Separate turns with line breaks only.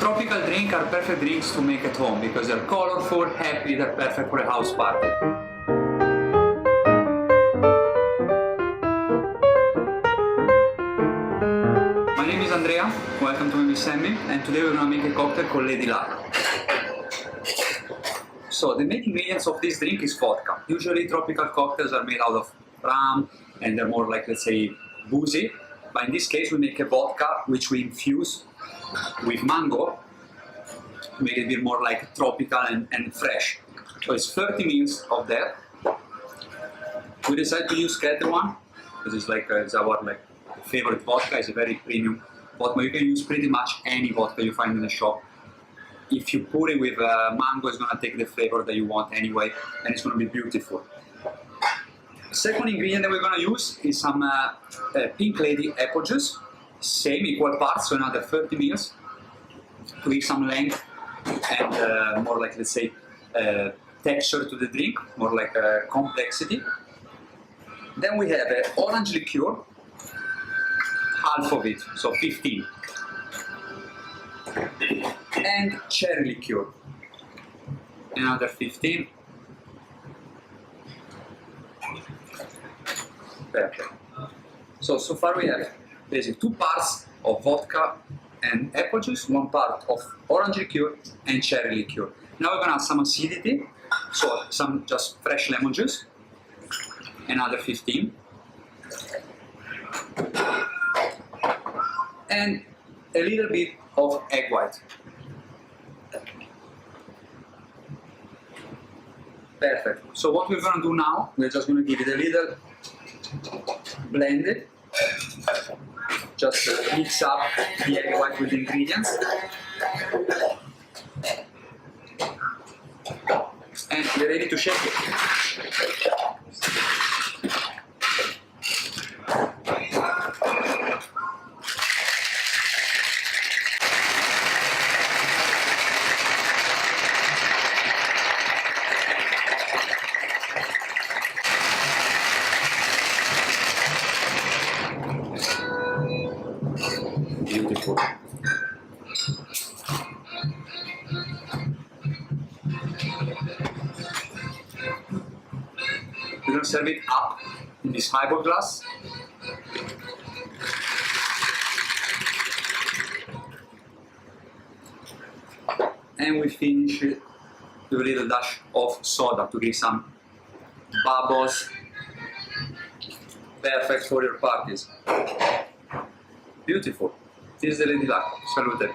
Tropical drinks are perfect drinks to make at home because they're colorful, happy, they're perfect for a house party. My name is Andrea, welcome to Maybe Sammy, and today we're going to make a cocktail called Lady Luck. So the main ingredients of this drink is vodka. Usually tropical cocktails are made out of rum and they're more like, let's say, boozy. But in this case we make a vodka which we infuse with mango to make it a bit more like tropical and fresh. So it's 30 ml of that. We decided to use Ketel one because it's like it's our favorite vodka. It's a very premium vodka. You can use pretty much any vodka you find in the shop. If you put it with mango, it's going to take the flavor that you want anyway, and it's going to be beautiful. The second ingredient that we're going to use is some Pink Lady apple juice, same equal parts, so another 30 ml, to give some length and more like, let's say, texture to the drink, more like complexity. Then we have orange liqueur, half of it, so 15. And cherry liqueur, another 15. Perfect. So far we have basically 2 parts of vodka and apple juice, 1 part of orange liqueur and cherry liqueur. Now we're going to add some acidity, so some just fresh lemon juice, another 15. And a little bit of egg white. Perfect. So what we're going to do now, we're just going to give it a little blended. Just mix up the egg white with the ingredients. And we're ready to shake it. Beautiful. We're going to serve it up in this highball glass. And we finish it with a little dash of soda to give some bubbles. Perfect for your parties. Beautiful. This is the Lady Luck. Salute.